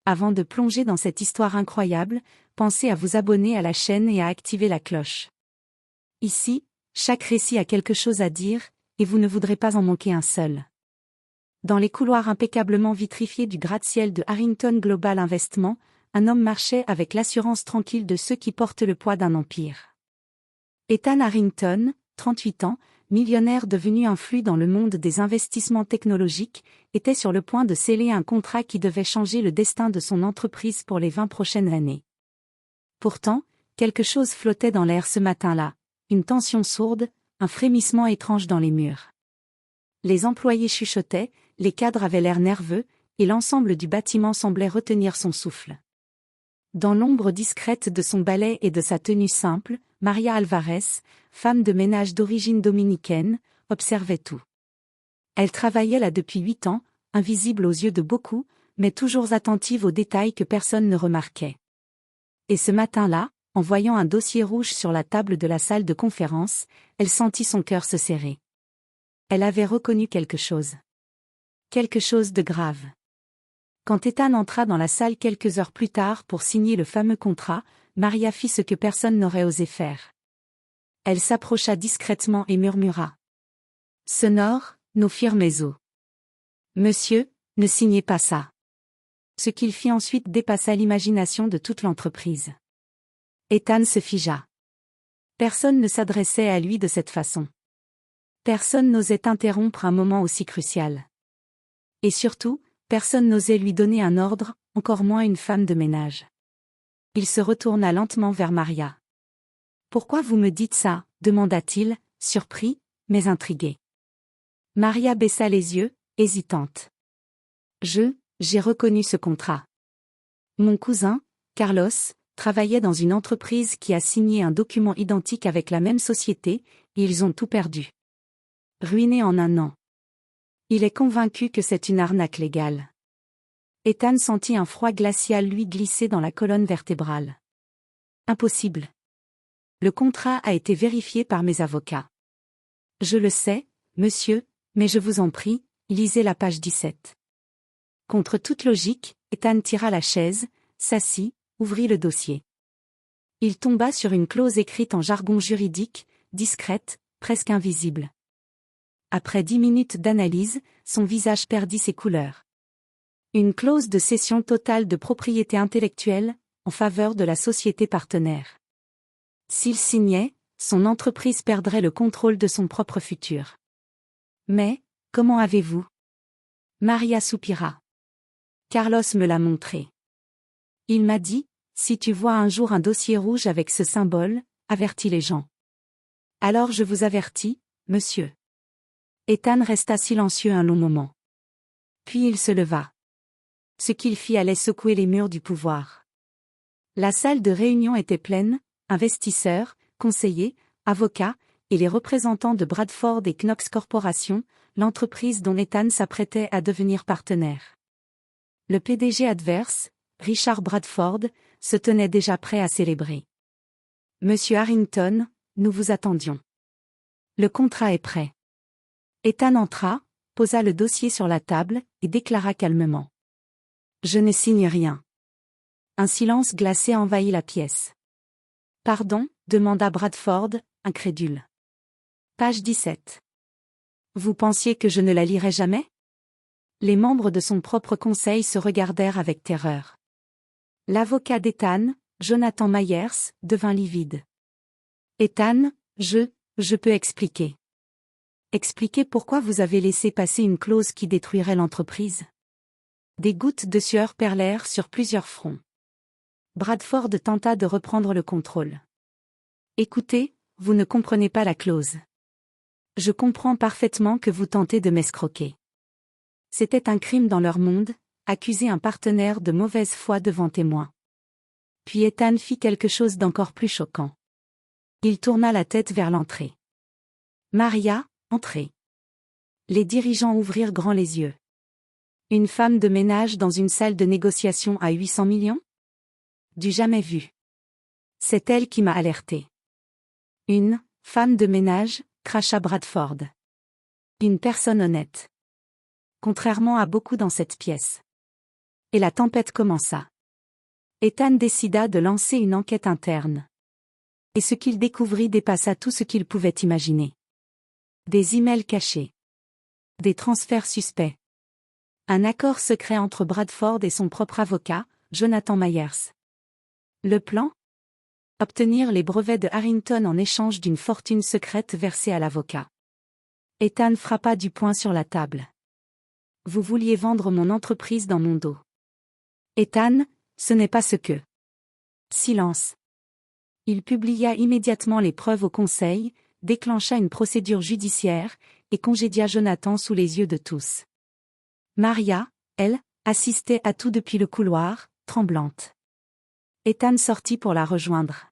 Avant de plonger dans cette histoire incroyable, pensez à vous abonner à la chaîne et à activer la cloche. Ici, chaque récit a quelque chose à dire, et vous ne voudrez pas en manquer un seul. Dans les couloirs impeccablement vitrifiés du gratte-ciel de Harrington Global Investment, un homme marchait avec l'assurance tranquille de ceux qui portent le poids d'un empire. Ethan Harrington, 38 ans, millionnaire devenu influent dans le monde des investissements technologiques, était sur le point de sceller un contrat qui devait changer le destin de son entreprise pour les 20 prochaines années. Pourtant, quelque chose flottait dans l'air ce matin-là, une tension sourde, un frémissement étrange dans les murs. Les employés chuchotaient, les cadres avaient l'air nerveux, et l'ensemble du bâtiment semblait retenir son souffle. Dans l'ombre discrète de son balai et de sa tenue simple, Maria Alvarez, femme de ménage d'origine dominicaine, observait tout. Elle travaillait là depuis 8 ans, invisible aux yeux de beaucoup, mais toujours attentive aux détails que personne ne remarquait. Et ce matin-là, en voyant un dossier rouge sur la table de la salle de conférence, elle sentit son cœur se serrer. Elle avait reconnu quelque chose. Quelque chose de grave. Quand Ethan entra dans la salle quelques heures plus tard pour signer le fameux contrat, Maria fit ce que personne n'aurait osé faire. Elle s'approcha discrètement et murmura. « Sonore, nos firmes os. Monsieur, ne signez pas ça. » Ce qu'il fit ensuite dépassa l'imagination de toute l'entreprise. Ethan se figea. Personne ne s'adressait à lui de cette façon. Personne n'osait interrompre un moment aussi crucial. Et surtout, personne n'osait lui donner un ordre, encore moins une femme de ménage. Il se retourna lentement vers Maria. « Pourquoi vous me dites ça ?» demanda-t-il, surpris, mais intrigué. Maria baissa les yeux, hésitante. « J'ai reconnu ce contrat. Mon cousin, Carlos, travaillait dans une entreprise qui a signé un document identique avec la même société, et ils ont tout perdu. Ruiné en un an. Il est convaincu que c'est une arnaque légale. » Ethan sentit un froid glacial lui glisser dans la colonne vertébrale. Impossible. Le contrat a été vérifié par mes avocats. Je le sais, monsieur, mais je vous en prie, lisez la page 17. Contre toute logique, Ethan tira la chaise, s'assit, ouvrit le dossier. Il tomba sur une clause écrite en jargon juridique, discrète, presque invisible. Après 10 minutes d'analyse, son visage perdit ses couleurs. Une clause de cession totale de propriété intellectuelle, en faveur de la société partenaire. S'il signait, son entreprise perdrait le contrôle de son propre futur. Mais, comment avez-vous ? Maria soupira. Carlos me l'a montré. Il m'a dit, si tu vois un jour un dossier rouge avec ce symbole, avertis les gens. Alors je vous avertis, monsieur. Ethan resta silencieux un long moment. Puis il se leva. Ce qu'il fit allait secouer les murs du pouvoir. La salle de réunion était pleine, investisseurs, conseillers, avocats, et les représentants de Bradford et Knox Corporation, l'entreprise dont Ethan s'apprêtait à devenir partenaire. Le PDG adverse, Richard Bradford, se tenait déjà prêt à célébrer. « Monsieur Harrington, nous vous attendions. Le contrat est prêt. » Ethan entra, posa le dossier sur la table, et déclara calmement. « Je ne signe rien. » Un silence glacé envahit la pièce. « Pardon ?» demanda Bradford, incrédule. Page 17. Vous pensiez que je ne la lirais jamais ? Les membres de son propre conseil se regardèrent avec terreur. L'avocat d'Ethan, Jonathan Myers, devint livide. Ethan, je peux expliquer. Expliquer pourquoi vous avez laissé passer une clause qui détruirait l'entreprise. Des gouttes de sueur perlèrent sur plusieurs fronts. Bradford tenta de reprendre le contrôle. Écoutez, vous ne comprenez pas la clause. Je comprends parfaitement que vous tentez de m'escroquer. C'était un crime dans leur monde, accuser un partenaire de mauvaise foi devant témoin. Puis Ethan fit quelque chose d'encore plus choquant. Il tourna la tête vers l'entrée. Maria, entrez. Les dirigeants ouvrirent grand les yeux. Une femme de ménage dans une salle de négociation à 800 millions ? Du jamais vu. C'est elle qui m'a alerté. Une femme de ménage, cracha Bradford. Une personne honnête. Contrairement à beaucoup dans cette pièce. Et la tempête commença. Ethan décida de lancer une enquête interne. Et ce qu'il découvrit dépassa tout ce qu'il pouvait imaginer. Des emails cachés. Des transferts suspects. Un accord secret entre Bradford et son propre avocat, Jonathan Myers. Le plan ? Obtenir les brevets de Harrington en échange d'une fortune secrète versée à l'avocat. Ethan frappa du poing sur la table. Vous vouliez vendre mon entreprise dans mon dos. Ethan, ce n'est pas ce que. Silence. Il publia immédiatement les preuves au conseil, déclencha une procédure judiciaire, et congédia Jonathan sous les yeux de tous. Maria, elle, assistait à tout depuis le couloir, tremblante. Ethan sortit pour la rejoindre.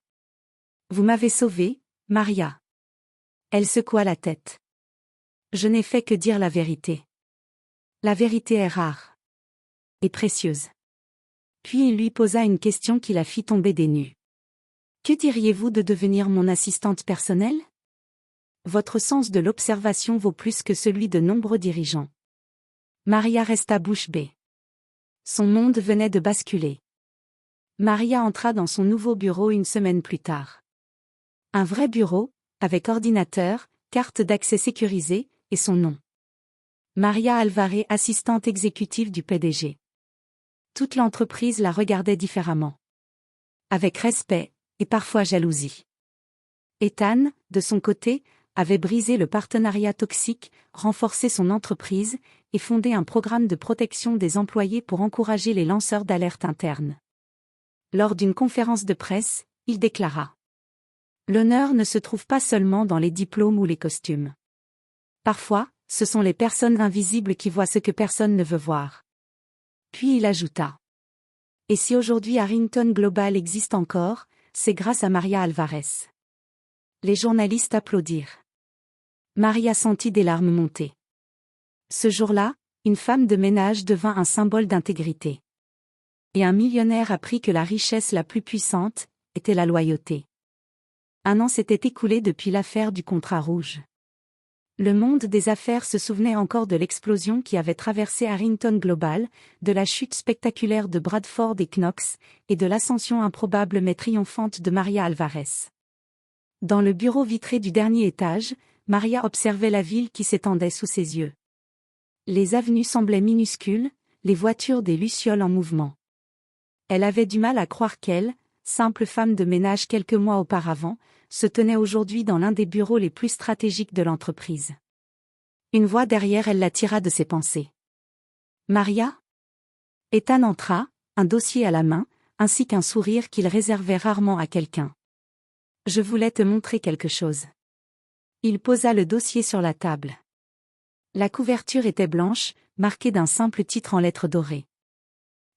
Vous m'avez sauvée, Maria. Elle secoua la tête. Je n'ai fait que dire la vérité. La vérité est rare. Et précieuse. Puis il lui posa une question qui la fit tomber des nues. Que diriez-vous de devenir mon assistante personnelle ? Votre sens de l'observation vaut plus que celui de nombreux dirigeants. Maria resta bouche bée. Son monde venait de basculer. Maria entra dans son nouveau bureau une semaine plus tard. Un vrai bureau, avec ordinateur, carte d'accès sécurisée, et son nom. Maria Alvarez, assistante exécutive du PDG. Toute l'entreprise la regardait différemment. Avec respect, et parfois jalousie. Ethan, de son côté, avait brisé le partenariat toxique, renforcé son entreprise, et fondé un programme de protection des employés pour encourager les lanceurs d'alerte internes. Lors d'une conférence de presse, il déclara : l'honneur ne se trouve pas seulement dans les diplômes ou les costumes. Parfois, ce sont les personnes invisibles qui voient ce que personne ne veut voir. Puis il ajouta : et si aujourd'hui Harrington Global existe encore, c'est grâce à Maria Alvarez. Les journalistes applaudirent. Maria sentit des larmes monter. Ce jour-là, une femme de ménage devint un symbole d'intégrité. Et un millionnaire apprit que la richesse la plus puissante était la loyauté. 1 an s'était écoulé depuis l'affaire du contrat rouge. Le monde des affaires se souvenait encore de l'explosion qui avait traversé Harrington Global, de la chute spectaculaire de Bradford et Knox, et de l'ascension improbable mais triomphante de Maria Alvarez. Dans le bureau vitré du dernier étage, Maria observait la ville qui s'étendait sous ses yeux. Les avenues semblaient minuscules, les voitures des lucioles en mouvement. Elle avait du mal à croire qu'elle, simple femme de ménage quelques mois auparavant, se tenait aujourd'hui dans l'un des bureaux les plus stratégiques de l'entreprise. Une voix derrière elle la tira de ses pensées. Maria ? Ethan entra, un dossier à la main, ainsi qu'un sourire qu'il réservait rarement à quelqu'un. Je voulais te montrer quelque chose. Il posa le dossier sur la table. La couverture était blanche, marquée d'un simple titre en lettres dorées.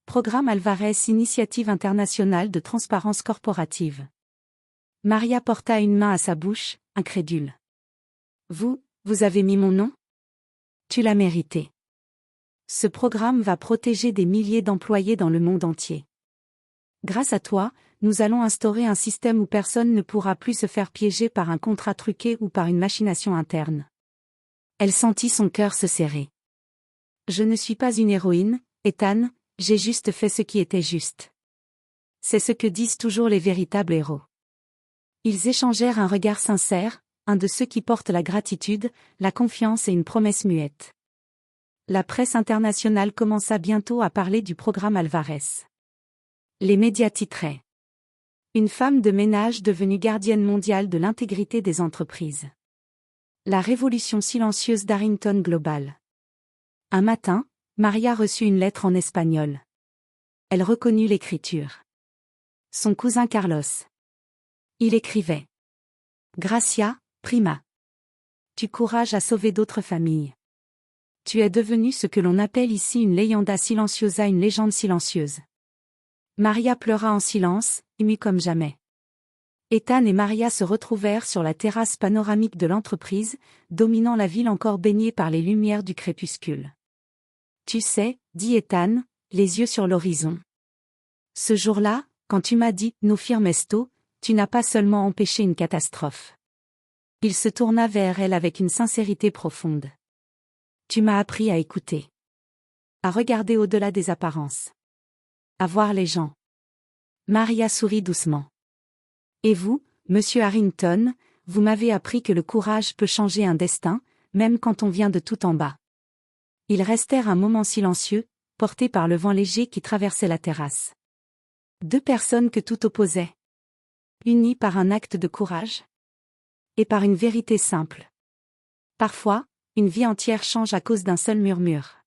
Programme Alvarez, Initiative internationale de transparence corporative. Maria porta une main à sa bouche, incrédule. Vous avez mis mon nom ? Tu l'as mérité. Ce programme va protéger des milliers d'employés dans le monde entier. Grâce à toi, nous allons instaurer un système où personne ne pourra plus se faire piéger par un contrat truqué ou par une machination interne. Elle sentit son cœur se serrer. Je ne suis pas une héroïne, Ethan, j'ai juste fait ce qui était juste. C'est ce que disent toujours les véritables héros. Ils échangèrent un regard sincère, un de ceux qui portent la gratitude, la confiance et une promesse muette. La presse internationale commença bientôt à parler du programme Alvarez. Les médias titraient. Une femme de ménage devenue gardienne mondiale de l'intégrité des entreprises. La révolution silencieuse d'Harrington Global. Un matin, Maria reçut une lettre en espagnol. Elle reconnut l'écriture. Son cousin Carlos. Il écrivait. Gracia, prima. Tu courage à sauver d'autres familles. Tu es devenu ce que l'on appelle ici une leyenda silenciosa, une légende silencieuse. Maria pleura en silence, émue comme jamais. Ethan et Maria se retrouvèrent sur la terrasse panoramique de l'entreprise, dominant la ville encore baignée par les lumières du crépuscule. Tu sais, dit Ethan, les yeux sur l'horizon. Ce jour-là, quand tu m'as dit « no firme esto », tu n'as pas seulement empêché une catastrophe. Il se tourna vers elle avec une sincérité profonde. Tu m'as appris à écouter. À regarder au-delà des apparences. À voir les gens. Maria sourit doucement. Et vous, monsieur Harrington, vous m'avez appris que le courage peut changer un destin, même quand on vient de tout en bas. Ils restèrent un moment silencieux, portés par le vent léger qui traversait la terrasse. Deux personnes que tout opposait. Unies par un acte de courage. Et par une vérité simple. Parfois, une vie entière change à cause d'un seul murmure.